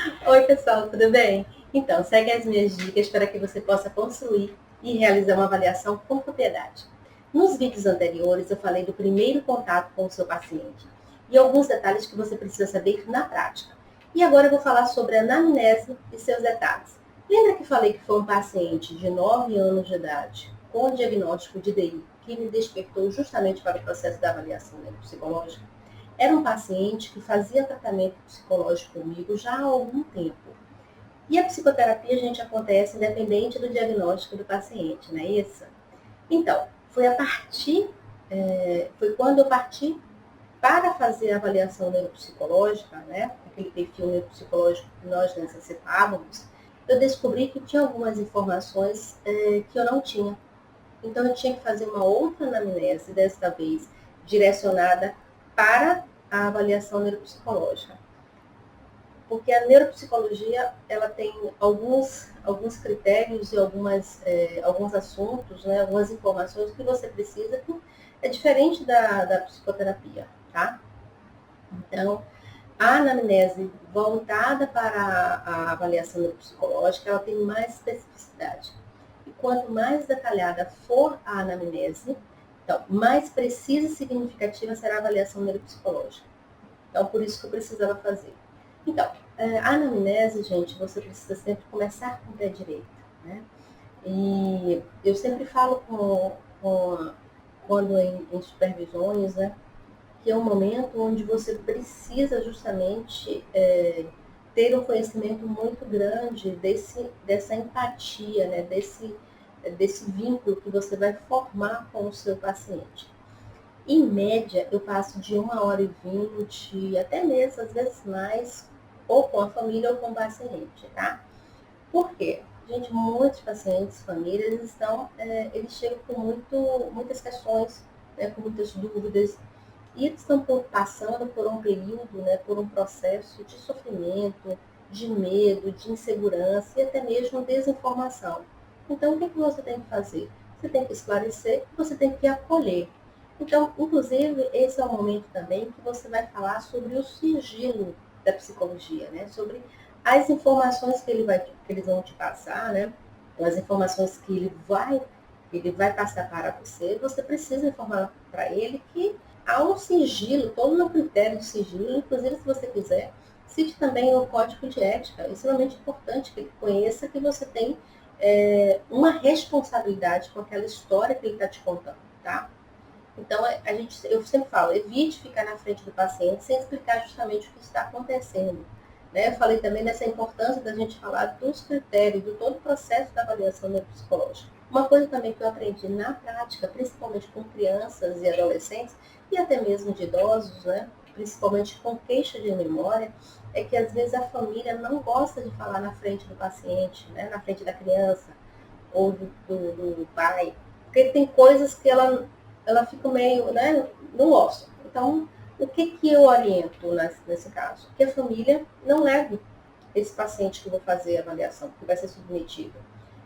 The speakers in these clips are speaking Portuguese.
Oi, pessoal, tudo bem? Então, segue as minhas dicas para que você possa construir e realizar uma avaliação com propriedade. Nos vídeos anteriores, eu falei do primeiro contato com o seu paciente e alguns detalhes que você precisa saber na prática. E agora eu vou falar sobre a anamnese e seus detalhes. Lembra que falei que foi um paciente de 9 anos de idade com o diagnóstico de DI que me despertou justamente para o processo da avaliação neuropsicológica? Era um paciente que fazia tratamento psicológico comigo já há algum tempo. E a psicoterapia, gente, acontece independente do diagnóstico do paciente, não é isso? Então, foi quando eu parti para fazer a avaliação neuropsicológica, né, aquele perfil neuropsicológico que nós necessitávamos, eu descobri que tinha algumas informações que eu não tinha. Então, eu tinha que fazer uma outra anamnese, desta vez direcionada para a avaliação neuropsicológica. Porque a neuropsicologia ela tem alguns critérios e alguns assuntos, né, algumas informações que você precisa que é diferente da psicoterapia, tá? Então, a anamnese voltada para a avaliação neuropsicológica, ela tem mais especificidade. E quanto mais detalhada for a anamnese, então, mais precisa e significativa será a avaliação neuropsicológica. Então, por isso que eu precisava fazer. Então, a anamnese, gente, você precisa sempre começar com o pé direito, né? E eu sempre falo quando em supervisões, né, que é um momento onde você precisa justamente ter um conhecimento muito grande dessa empatia, né, desse vínculo que você vai formar com o seu paciente. Em média, eu passo de 1h20, até mesmo, às vezes mais, ou com a família ou com o paciente, tá? Por quê? Gente, muitos pacientes, famílias, eles chegam com muitas questões, né, com muitas dúvidas, e eles estão passando por um período, né, por um processo de sofrimento, de medo, de insegurança e até mesmo desinformação. Então, o que você tem que fazer? Você tem que esclarecer, você tem que acolher. Então, inclusive, esse é o momento também que você vai falar sobre o sigilo da psicologia, né? Sobre as informações que eles vão te passar, né? As informações que ele vai passar para você, você precisa informar para ele que há um sigilo, todo um critério de sigilo, inclusive se você quiser, cite também o código de ética. É extremamente importante que ele conheça que você tem uma responsabilidade com aquela história que ele está te contando, tá? Então, eu sempre falo, evite ficar na frente do paciente sem explicar justamente o que está acontecendo. Né? Eu falei também dessa importância da gente falar dos critérios, do todo o processo da avaliação neuropsicológica. Uma coisa também que eu aprendi na prática, principalmente com crianças e adolescentes, e até mesmo de idosos, né? Principalmente com queixa de memória, é que às vezes a família não gosta de falar na frente do paciente, né? Na frente da criança ou do pai, porque tem coisas que ela fica meio, né, no osso. Então, o que eu oriento nesse caso? Que a família não leve esse paciente que eu vou fazer a avaliação, que vai ser submetido.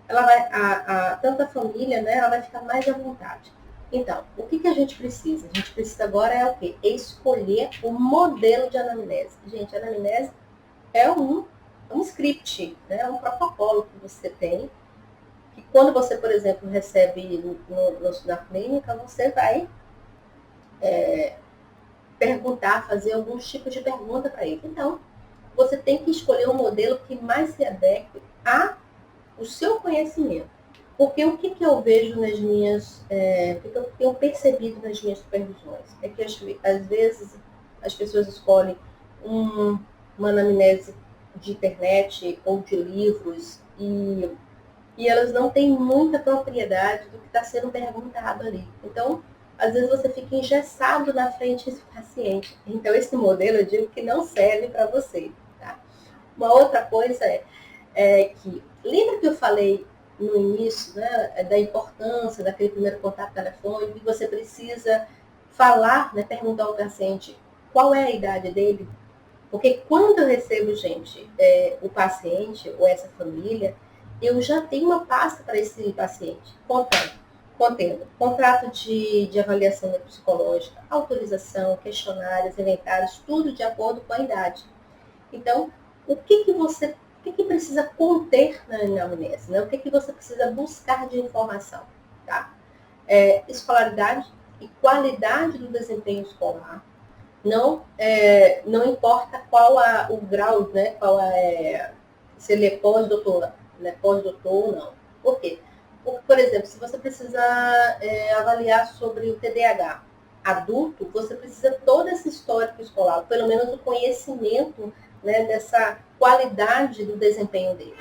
Ela vai, tanto a família, né, ela vai ficar mais à vontade. Então, o que a gente precisa? A gente precisa agora é o quê? É escolher o modelo de anamnese. Gente, a anamnese é um script, né, é um protocolo que você tem que quando você, por exemplo, recebe na clínica, você vai perguntar, fazer alguns tipos de pergunta para ele. Então, você tem que escolher um modelo que mais se adeque ao seu conhecimento. Porque o que eu vejo nas minhas, o que eu tenho percebido nas minhas supervisões é que às vezes as pessoas escolhem uma anamnese de internet ou de livros e elas não têm muita propriedade do que está sendo perguntado ali. Então, às vezes você fica engessado na frente desse paciente. Então, esse modelo eu digo que não serve para você. Tá? Uma outra coisa é que, lembra que eu falei no início, né, da importância daquele primeiro contato telefônico, que você precisa falar, né, perguntar ao paciente qual é a idade dele? Porque quando eu recebo, gente, o paciente ou essa família, eu já tenho uma pasta para esse paciente, contendo contrato de avaliação psicológica, autorização, questionários, inventários, tudo de acordo com a idade. Então, o que precisa conter na anamnese, né? O que você precisa buscar de informação, tá? Escolaridade e qualidade do desempenho escolar. Não importa qual o grau, né? Se ele é pós-doutor, né? Pós-doutor ou não. Por quê? Porque, por exemplo, se você precisar avaliar sobre o TDAH adulto, você precisa todo esse histórico escolar, pelo menos o conhecimento, né, dessa qualidade do desempenho dele.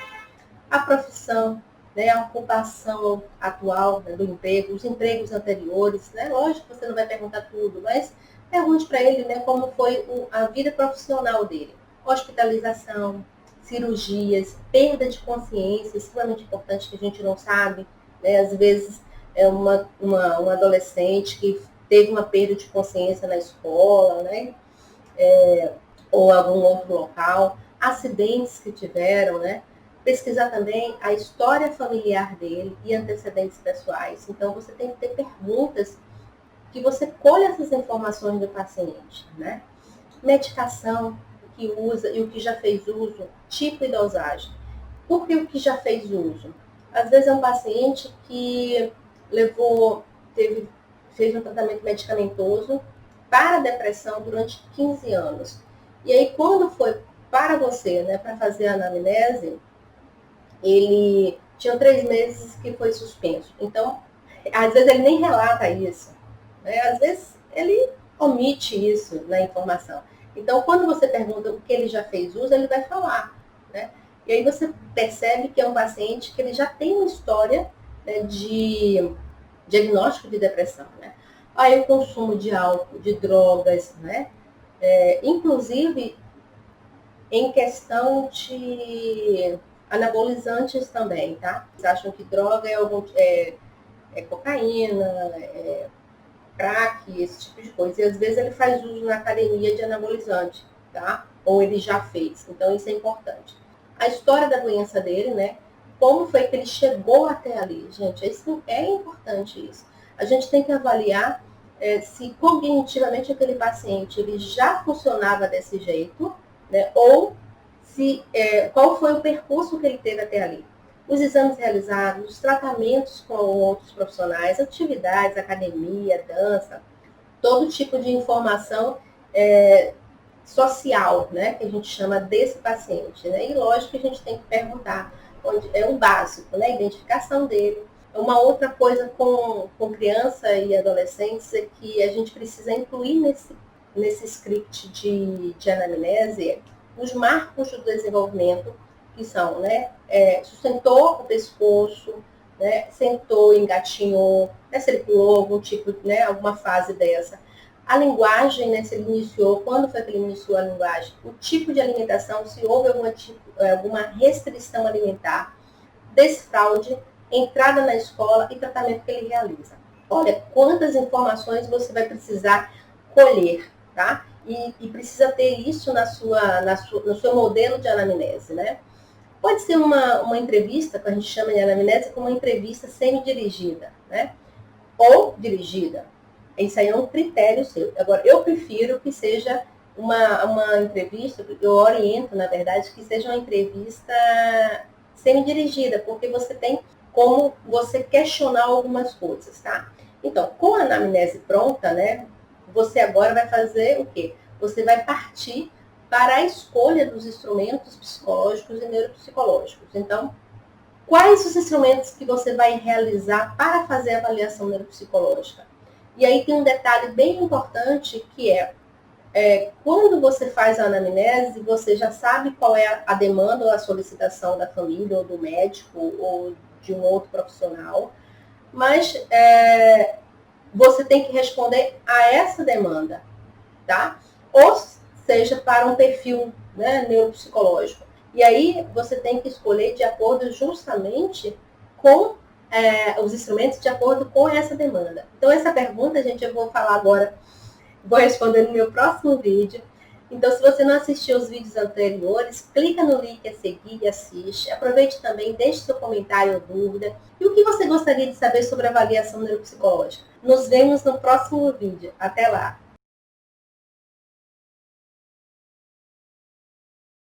A profissão, né, a ocupação atual, né, do emprego, os empregos anteriores, né? Lógico que você não vai perguntar tudo, mas pergunte para ele, né, como foi a vida profissional dele. Hospitalização, cirurgias, perda de consciência, extremamente importante que a gente não sabe, né? Às vezes é uma adolescente que teve uma perda de consciência na escola, né? Ou algum outro local, acidentes que tiveram, né? Pesquisar também a história familiar dele e antecedentes pessoais. Então, você tem que ter perguntas que você colhe essas informações do paciente, né? Medicação, o que usa e o que já fez uso, tipo e dosagem. Por que o que já fez uso? Às vezes é um paciente que fez um tratamento medicamentoso para depressão durante 15 anos. E aí, quando foi para você, né, para fazer a anamnese, ele tinha 3 meses que foi suspenso. Então, às vezes ele nem relata isso, né? Às vezes ele omite isso na informação. Então, quando você pergunta o que ele já fez uso, ele vai falar, né? E aí você percebe que é um paciente que ele já tem uma história, né, de diagnóstico de depressão, né? Aí o consumo de álcool, de drogas, né? Inclusive em questão de anabolizantes também, tá? Eles acham que droga é cocaína, crack, esse tipo de coisa. E às vezes ele faz uso na academia de anabolizante, tá? Ou ele já fez. Então isso é importante. A história da doença dele, né? Como foi que ele chegou até ali, gente? Isso é importante isso. A gente tem que avaliar se cognitivamente aquele paciente ele já funcionava desse jeito, né? Ou qual foi o percurso que ele teve até ali. Os exames realizados, os tratamentos com outros profissionais, atividades, academia, dança, todo tipo de informação social, né, que a gente chama desse paciente, né? E lógico que a gente tem que perguntar, é um básico, né, a identificação dele. Uma outra coisa com criança e adolescentes é que a gente precisa incluir nesse script de anamnese os marcos do desenvolvimento, que são, né, sustentou o pescoço, né, sentou, engatinhou, né, se ele pulou algum tipo, né, alguma fase dessa. A linguagem, né, se ele iniciou, quando foi que ele iniciou a linguagem, o tipo de alimentação, se houve alguma restrição alimentar, desfraude, entrada na escola e tratamento que ele realiza. Olha quantas informações você vai precisar colher, tá? E precisa ter isso no seu modelo de anamnese, né? Pode ser uma entrevista, que a gente chama de anamnese, como uma entrevista semi-dirigida, né? Ou dirigida. Isso aí é um critério seu. Agora, eu prefiro que seja uma entrevista, eu oriento, na verdade, que seja uma entrevista semi-dirigida, porque você tem como você questionar algumas coisas, tá? Então, com a anamnese pronta, né, você agora vai fazer o quê? Você vai partir para a escolha dos instrumentos psicológicos e neuropsicológicos. Então, quais os instrumentos que você vai realizar para fazer a avaliação neuropsicológica? E aí tem um detalhe bem importante que quando você faz a anamnese, você já sabe qual é a demanda ou a solicitação da família ou do médico ou de um outro profissional, mas você tem que responder a essa demanda, tá? Ou seja, para um perfil, né, neuropsicológico. E aí você tem que escolher de acordo justamente com os instrumentos de acordo com essa demanda. Então, essa pergunta, gente, eu vou falar agora, vou responder no meu próximo vídeo. Então, se você não assistiu os vídeos anteriores, clica no link a seguir e assiste. Aproveite também, deixe seu comentário ou dúvida. E o que você gostaria de saber sobre avaliação neuropsicológica? Nos vemos no próximo vídeo. Até lá!